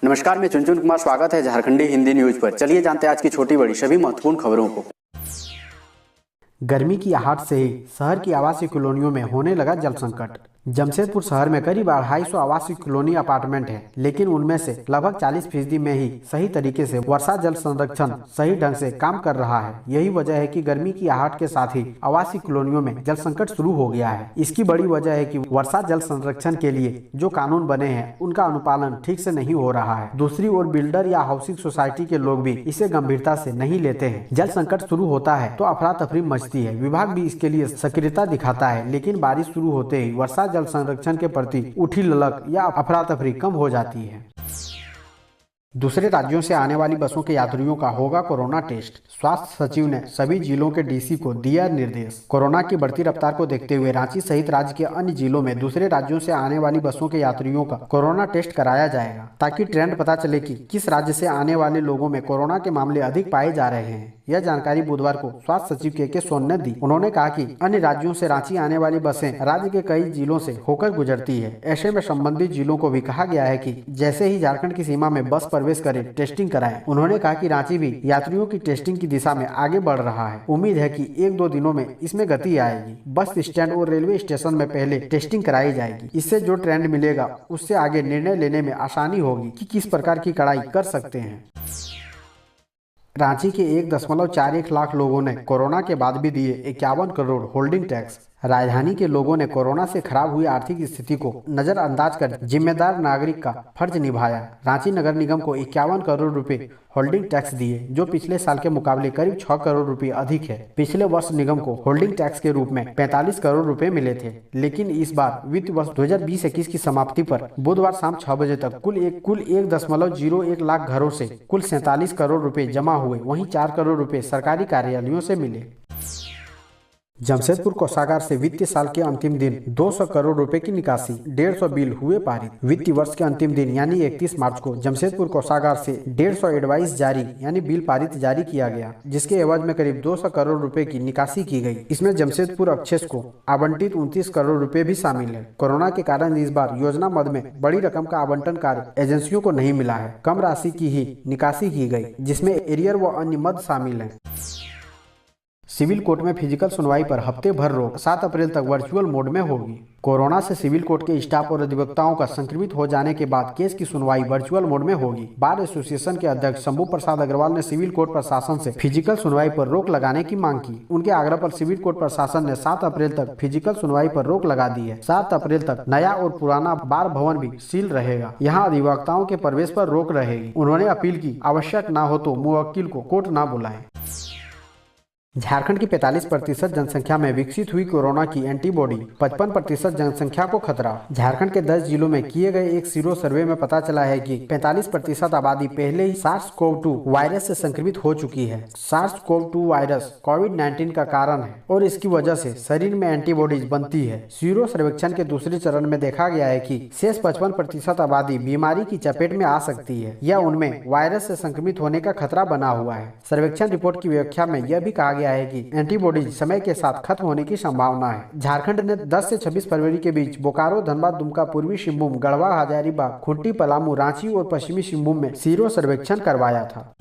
नमस्कार, मैं चुनचुन कुमार। स्वागत है झारखंडी हिंदी न्यूज पर। चलिए जानते हैं आज की छोटी बड़ी सभी महत्वपूर्ण खबरों को। गर्मी की आहट से ही शहर की आवासीय कॉलोनियों में होने लगा जल संकट। जमशेदपुर शहर में करीब 250 आवासीय कॉलोनी अपार्टमेंट हैं, लेकिन उनमें से लगभग 40% में ही सही तरीके से वर्षा जल संरक्षण सही ढंग से काम कर रहा है। यही वजह है कि गर्मी की आहट के साथ ही आवासीय कॉलोनियों में जल संकट शुरू हो गया है। इसकी बड़ी वजह है कि वर्षा जल संरक्षण के लिए जो कानून बने हैं उनका अनुपालन ठीक से नहीं हो रहा है। दूसरी ओर बिल्डर या हाउसिंग सोसाइटी के लोग भी इसे गंभीरता से नहीं लेते हैं। जल संकट शुरू होता है तो अफरा तफरी मचती है। विभाग भी इसके लिए सक्रियता दिखाता है, लेकिन बारिश शुरू होते ही वर्षा जल संरक्षण के प्रति उठी ललक या अफरा तफरी कम हो जाती है। दूसरे राज्यों से आने वाली बसों के यात्रियों का होगा कोरोना टेस्ट। स्वास्थ्य सचिव ने सभी जिलों के डीसी को दिया निर्देश। कोरोना की बढ़ती रफ्तार को देखते हुए रांची सहित राज्य के अन्य जिलों में दूसरे राज्यों से आने वाली बसों के यात्रियों का कोरोना टेस्ट कराया जाएगा, ताकि ट्रेंड पता चले कि किस राज्य से आने वाले लोगों में कोरोना के मामले अधिक पाए जा रहे हैं। यह जानकारी बुधवार को स्वास्थ्य सचिव के सोन ने दी। उन्होंने कहा कि अन्य राज्यों से रांची आने वाली बसें राज्य के कई जिलों से होकर गुजरती है। ऐसे में संबंधित जिलों को भी कहा गया है कि जैसे ही झारखंड की सीमा में बस प्रवेश करे टेस्टिंग कराएं। उन्होंने कहा कि रांची भी यात्रियों की टेस्टिंग की दिशा में आगे बढ़ रहा है। उम्मीद है कि 1-2 दिनों में इसमें गति आएगी। बस स्टैंड और रेलवे स्टेशन में पहले टेस्टिंग कराई जाएगी। इससे जो ट्रेंड मिलेगा उससे आगे निर्णय लेने में आसानी होगी कि किस प्रकार की कड़ाई कर सकते हैं। रांची के 1.41 लाख लोगों ने कोरोना के बाद भी दिए 51 करोड़ होल्डिंग टैक्स। राजधानी के लोगों ने कोरोना से खराब हुई आर्थिक स्थिति को नजरअंदाज कर जिम्मेदार नागरिक का फर्ज निभाया। रांची नगर निगम को 51 करोड़ रुपए होल्डिंग टैक्स दिए, जो पिछले साल के मुकाबले करीब 6 करोड़ रुपए अधिक है। पिछले वर्ष निगम को होल्डिंग टैक्स के रूप में 45 करोड़ रुपए मिले थे, लेकिन इस बार वित्त वर्ष 2020-21 की समाप्ति पर बुधवार शाम 6 बजे तक कुल 1.01 लाख घरों से कुल 47 करोड़ रुपए जमा हुए। वहीं 4 करोड़ रुपए सरकारी कार्यालयों से मिले। जमशेदपुर कोषागार से वित्तीय साल के अंतिम दिन 200 करोड़ रुपए की निकासी, 150 बिल हुए पारित। वित्तीय वर्ष के अंतिम दिन यानी 31 मार्च को जमशेदपुर कोषागार से 150 एडवाइस जारी यानी बिल पारित जारी किया गया, जिसके एवज में करीब 200 करोड़ रुपए की निकासी की गई। इसमें जमशेदपुर अक्षेस को आवंटित 29 करोड़ रुपए भी शामिल है। कोरोना के कारण इस बार योजना मद में बड़ी रकम का आवंटन कार्य एजेंसियों को नहीं मिला है। कम राशि की ही निकासी की गई, जिसमें एरियर व अन्य मद शामिल है। सिविल कोर्ट में फिजिकल सुनवाई पर हफ्ते भर रोक 7 अप्रैल तक वर्चुअल मोड में होगी। कोरोना से सिविल कोर्ट के स्टाफ और अधिवक्ताओं का संक्रमित हो जाने के बाद केस की सुनवाई वर्चुअल मोड में होगी। बार एसोसिएशन के अध्यक्ष शंभू प्रसाद अग्रवाल ने सिविल कोर्ट प्रशासन से फिजिकल सुनवाई पर रोक लगाने की मांग की। उनके आग्रह पर सिविल कोर्ट प्रशासन ने 7 अप्रैल तक फिजिकल सुनवाई पर रोक लगा दी है। 7 अप्रैल तक नया और पुराना बार भवन भी सील रहेगा। यहाँ अधिवक्ताओं के प्रवेश पर रोक रहेगी। उन्होंने अपील की, आवश्यक न हो तो मुवक्किल को कोर्ट न बुलाएं। झारखंड की 45% जनसंख्या में विकसित हुई कोरोना की एंटीबॉडी, 55% जनसंख्या को खतरा। झारखंड के 10 जिलों में किए गए एक सीरो सर्वे में पता चला है कि 45% आबादी पहले ही SARS-CoV-2 वायरस से संक्रमित हो चुकी है। SARS-CoV-2 वायरस कोविड-19 का कारण है और इसकी वजह से शरीर में एंटीबॉडीज बनती है। सीरो सर्वेक्षण के दूसरे चरण में देखा गया है कि शेष 55% आबादी बीमारी की चपेट में आ सकती है या उनमें वायरस से संक्रमित होने का खतरा बना हुआ है। सर्वेक्षण रिपोर्ट की व्याख्या में यह भी कहा है कि एंटीबॉडीज समय के साथ खत्म होने की संभावना है। झारखंड ने 10 से 26 फरवरी के बीच बोकारो, धनबाद, दुमका, पूर्वी सिंहभूम, गढ़वा, हजारीबाग, खूंटी, पलामू, रांची और पश्चिमी सिंहभूम में सीरो सर्वेक्षण करवाया था।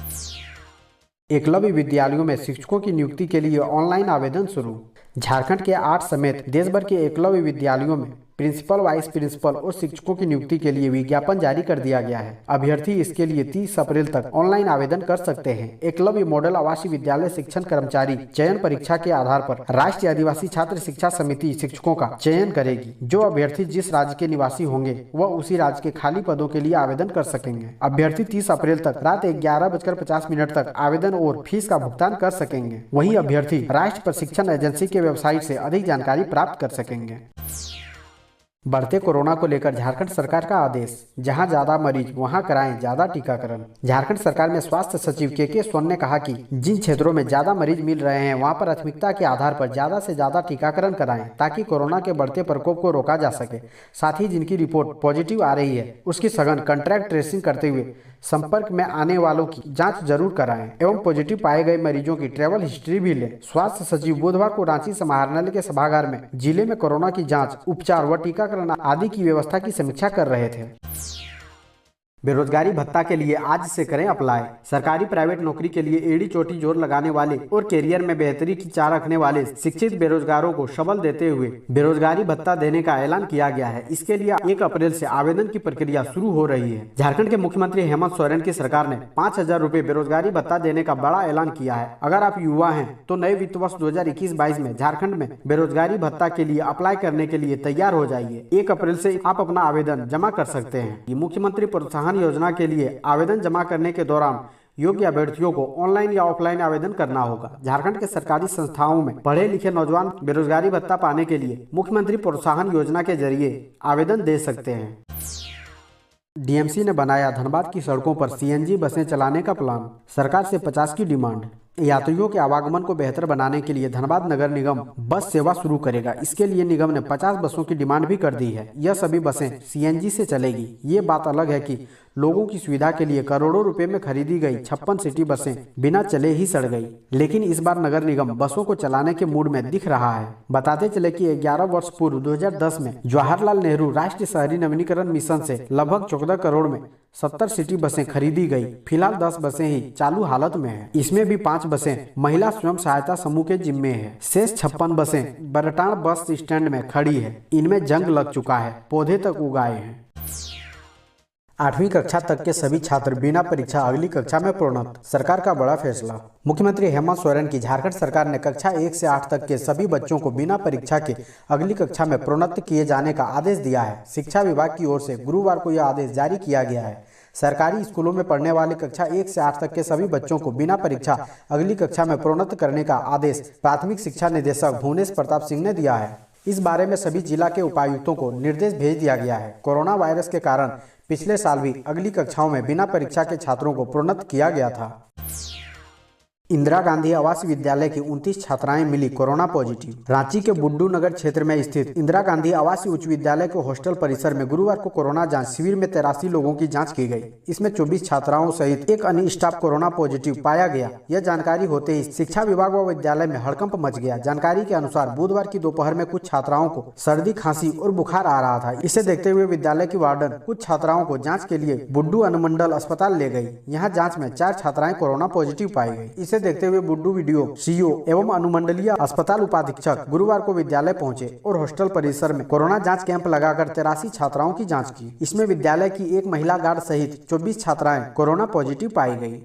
एकलव्य विद्यालयों में शिक्षकों की नियुक्ति के लिए ऑनलाइन आवेदन शुरू। झारखंड के 8 समेत देश भर के एकलव्य विद्यालयों में प्रिंसिपल, वाइस प्रिंसिपल और शिक्षकों की नियुक्ति के लिए विज्ञापन जारी कर दिया गया है। अभ्यर्थी इसके लिए 30 अप्रैल तक ऑनलाइन आवेदन कर सकते हैं। एकलव्य मॉडल आवासीय विद्यालय शिक्षण कर्मचारी चयन परीक्षा के आधार पर राष्ट्रीय आदिवासी छात्र शिक्षा समिति शिक्षकों का चयन करेगी। जो अभ्यर्थी जिस राज्य के निवासी होंगे वह उसी राज्य के खाली पदों के लिए आवेदन कर सकेंगे। अभ्यर्थी 30 अप्रैल तक रात 11:50 तक आवेदन और फीस का भुगतान कर सकेंगे। वहीं अभ्यर्थी राष्ट्रीय प्रशिक्षण एजेंसी के वेबसाइट से अधिक जानकारी प्राप्त कर सकेंगे। बढ़ते कोरोना को लेकर झारखंड सरकार का आदेश, जहां ज्यादा मरीज वहां कराएं ज्यादा टीकाकरण। झारखंड सरकार में स्वास्थ्य सचिव के सोन ने कहा कि जिन क्षेत्रों में ज्यादा मरीज मिल रहे हैं वहां पर प्राथमिकता के आधार पर ज्यादा से ज्यादा टीकाकरण कराएं, ताकि कोरोना के बढ़ते प्रकोप को रोका जा सके। साथ ही जिनकी रिपोर्ट पॉजिटिव आ रही है उसकी सघन कॉन्ट्रैक्ट ट्रेसिंग करते हुए संपर्क में आने वालों की जांच जरूर कराएं एवं पॉजिटिव पाए गए मरीजों की ट्रैवल हिस्ट्री भी लें। स्वास्थ्य सचिव बुधवार को रांची समाहरणालय के सभागार में जिले में कोरोना की जांच, उपचार व टीकाकरण आदि की व्यवस्था की समीक्षा कर रहे थे। बेरोजगारी भत्ता के लिए आज से करें अप्लाई। सरकारी प्राइवेट नौकरी के लिए एड़ी चोटी जोर लगाने वाले और कैरियर में बेहतरी की चाह रखने वाले शिक्षित बेरोजगारों को सबल देते हुए बेरोजगारी भत्ता देने का ऐलान किया गया है। इसके लिए 1 अप्रैल से आवेदन की प्रक्रिया शुरू हो रही है। झारखंड के मुख्यमंत्री हेमंत सोरेन की सरकार ने 5,000 रुपए बेरोजगारी भत्ता देने का बड़ा ऐलान किया है। अगर आप युवा हैं तो नए वित्त वर्ष 2021-22 में झारखंड में बेरोजगारी भत्ता के लिए अप्लाई करने के लिए तैयार हो जाइए। 1 अप्रैल से आप अपना आवेदन जमा कर सकते हैं। मुख्यमंत्री प्रोत्साहन योजना के लिए आवेदन जमा करने के दौरान योग्य अभ्यर्थियों को ऑनलाइन या ऑफलाइन आवेदन करना होगा। झारखंड के सरकारी संस्थाओं में पढ़े लिखे नौजवान बेरोजगारी भत्ता पाने के लिए मुख्यमंत्री प्रोत्साहन योजना के जरिए आवेदन दे सकते हैं। डीएमसी ने बनाया धनबाद की सड़कों पर सीएनजी बसें चलाने का प्लान। सरकार से 50 की डिमांड। यात्रियों के आवागमन को बेहतर बनाने के लिए धनबाद नगर निगम बस सेवा शुरू करेगा। इसके लिए निगम ने 50 बसों की डिमांड भी कर दी है। यह सभी बसें सीएनजी से चलेगी। ये बात अलग है कि लोगों की सुविधा के लिए करोड़ों रुपए में खरीदी गई 56 सिटी बसें बिना चले ही सड़ गई। लेकिन इस बार नगर निगम बसों को चलाने के मूड में दिख रहा है। बताते चले कि 11 वर्ष पूर्व 2010 में जवाहरलाल नेहरू राष्ट्रीय शहरी नवीनीकरण मिशन से लगभग 14 करोड़ में 70 सिटी बसें खरीदी गई। फिलहाल 10 बसें ही चालू हालत में हैं। इसमें भी 5 बसें महिला स्वयं सहायता समूह के जिम्मे है। शेष 56 बसें बरटाण बस स्टैंड में खड़ी है। इनमें जंग लग चुका है, पौधे तक उगाए हैं। 8वीं कक्षा तक के सभी छात्र बिना परीक्षा अगली कक्षा में प्रोन्नत। सरकार का बड़ा फैसला। मुख्यमंत्री हेमंत सोरेन की झारखंड सरकार ने कक्षा 1 से 8 तक के सभी बच्चों को बिना परीक्षा के अगली कक्षा में प्रोन्नत किए जाने का आदेश दिया है। शिक्षा विभाग की ओर से गुरुवार को यह आदेश जारी किया गया है। सरकारी स्कूलों में पढ़ने वाले कक्षा 1 से 8 तक के सभी बच्चों को बिना परीक्षा अगली कक्षा में प्रोन्नत करने का आदेश प्राथमिक शिक्षा निदेशक भुवनेश प्रताप सिंह ने दिया है। इस बारे में सभी जिला के उपायुक्तों को निर्देश भेज दिया गया है। कोरोना वायरस के कारण पिछले साल भी अगली कक्षाओं में बिना परीक्षा के छात्रों को प्रोन्नत किया गया था। इंदिरा गांधी आवासीय विद्यालय की 29 छात्राएं मिली कोरोना पॉजिटिव। रांची के बुड्डू नगर क्षेत्र में स्थित इंदिरा गांधी आवासीय उच्च विद्यालय के हॉस्टल परिसर में गुरुवार को कोरोना जांच शिविर में 83 लोगों की जांच की गई। इसमें 24 छात्राओं सहित एक अन्य स्टाफ कोरोना पॉजिटिव पाया गया। यह जानकारी होते ही शिक्षा विभाग व विद्यालय में हड़कंप मच गया। जानकारी के अनुसार बुधवार की दोपहर में कुछ छात्राओं को सर्दी, खांसी और बुखार आ रहा था। इसे देखते हुए विद्यालय की वार्डन कुछ छात्राओं को जाँच के लिए बुड्डू अनुमंडल अस्पताल ले गयी। यहाँ जाँच में 4 छात्राएं कोरोना पॉजिटिव पाई गयी। इसे देखते हुए बुड्डू वीडियो सीईओ एवं अनुमंडलीय अस्पताल उपाधीक्षक गुरुवार को विद्यालय पहुंचे और हॉस्टल परिसर में कोरोना जांच कैंप लगाकर 83 छात्राओं की जांच की। इसमें विद्यालय की एक महिला गार्ड सहित 24 छात्राएं कोरोना पॉजिटिव पाई गई।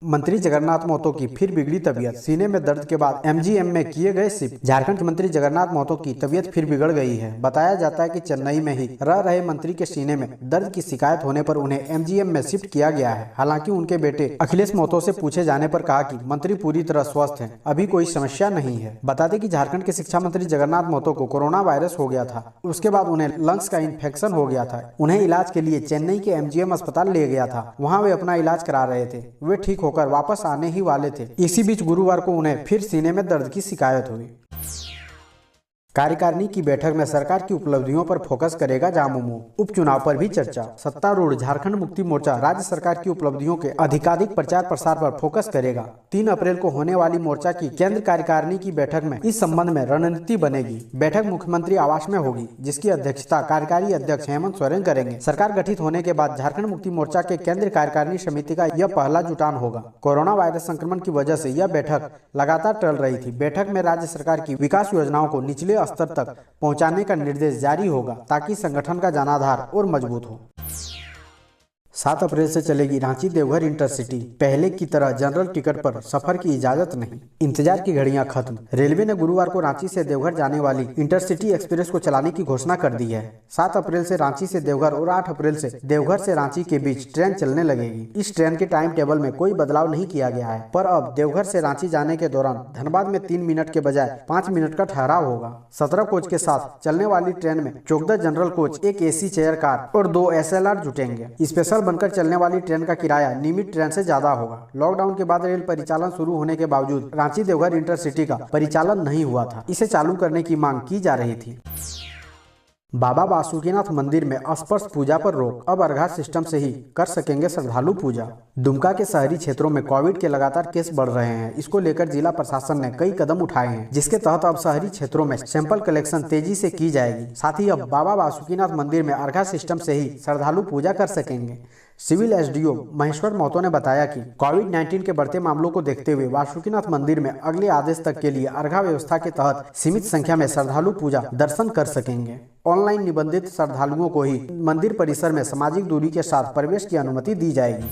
मंत्री जगन्नाथ महतो की फिर बिगड़ी तबीयत। सीने में दर्द के बाद एमजीएम में किए गए शिफ्ट। झारखंड के मंत्री जगन्नाथ महतो की तबीयत फिर बिगड़ गई है। बताया जाता है कि चेन्नई में ही रह रहे मंत्री के सीने में दर्द की शिकायत होने पर उन्हें एमजीएम में शिफ्ट किया गया है। हालांकि उनके बेटे अखिलेश महतो से पूछे जाने पर कहा कि मंत्री पूरी तरह स्वस्थ हैं, अभी कोई समस्या नहीं है। बता दें कि झारखंड के शिक्षा मंत्री जगन्नाथ महतो को कोरोना वायरस हो गया था। उसके बाद उन्हें लंग्स का इन्फेक्शन हो गया था। उन्हें इलाज के लिए चेन्नई के एमजीएम अस्पताल ले गया था। वहाँ वे अपना इलाज करा रहे थे। वे ठीक होकर वापस आने ही वाले थे। इसी बीच गुरुवार को उन्हें फिर सीने में दर्द की शिकायत हुई। कार्यकारिणी की बैठक में सरकार की उपलब्धियों पर फोकस करेगा झामुमो। उपचुनाव पर भी चर्चा। सत्तारूढ़ झारखंड मुक्ति मोर्चा राज्य सरकार की उपलब्धियों के अधिकाधिक प्रचार प्रसार पर फोकस करेगा। 3 अप्रैल को होने वाली मोर्चा की केंद्र कार्यकारिणी की बैठक में इस संबंध में रणनीति बनेगी। बैठक मुख्यमंत्री आवास में होगी, जिसकी अध्यक्षता कार्यकारी अध्यक्ष हेमंत सोरेन करेंगे। सरकार गठित होने के बाद झारखंड मुक्ति मोर्चा के केंद्र कार्यकारिणी समिति का यह पहला जुटान होगा। कोरोना वायरस संक्रमण की वजह से यह बैठक लगातार टल रही थी। बैठक में राज्य सरकार की विकास योजनाओं को निचले स्तर तक पहुंचाने का निर्देश जारी होगा, ताकि संगठन का जनाधार और मजबूत हो। 7 अप्रैल से चलेगी रांची देवघर इंटरसिटी। पहले की तरह जनरल टिकट पर सफर की इजाजत नहीं। इंतजार की घड़ियां खत्म। रेलवे ने गुरुवार को रांची से देवघर जाने वाली इंटरसिटी एक्सप्रेस को चलाने की घोषणा कर दी है। 7 अप्रैल से रांची से देवघर और 8 अप्रैल से देवघर से रांची के बीच ट्रेन चलने लगेगी। इस ट्रेन के टाइम टेबल में कोई बदलाव नहीं किया गया है, पर अब देवघर से रांची जाने के दौरान धनबाद में 3 मिनट के बजाय 5 मिनट का ठहराव होगा। 17 कोच के साथ चलने वाली ट्रेन में 14 जनरल कोच, एक एसी चेयर कार और 2 SLR जुटेंगे। स्पेशल बनकर चलने वाली ट्रेन का किराया नियमित ट्रेन से ज्यादा होगा। लॉकडाउन के बाद रेल परिचालन शुरू होने के बावजूद रांची देवघर इंटरसिटी का परिचालन नहीं हुआ था। इसे चालू करने की मांग की जा रही थी। बाबा बासुकीनाथ मंदिर में स्पर्श पूजा पर रोक, अब अर्घा सिस्टम से ही कर सकेंगे श्रद्धालु पूजा। दुमका के शहरी क्षेत्रों में कोविड के लगातार केस बढ़ रहे हैं। इसको लेकर जिला प्रशासन ने कई कदम उठाए हैं, जिसके तहत अब शहरी क्षेत्रों में सैंपल कलेक्शन तेजी से की जाएगी। साथ ही अब बाबा बासुकीनाथ मंदिर में अर्घा सिस्टम से ही श्रद्धालु पूजा कर सकेंगे। सिविल एसडीओ महेश्वर महतो ने बताया कि कोविड-19 के बढ़ते मामलों को देखते हुए बासुकीनाथ मंदिर में अगले आदेश तक के लिए अर्घा व्यवस्था के तहत सीमित संख्या में श्रद्धालु पूजा दर्शन कर सकेंगे। ऑनलाइन निबंधित श्रद्धालुओं को ही मंदिर परिसर में सामाजिक दूरी के साथ प्रवेश की अनुमति दी जाएगी।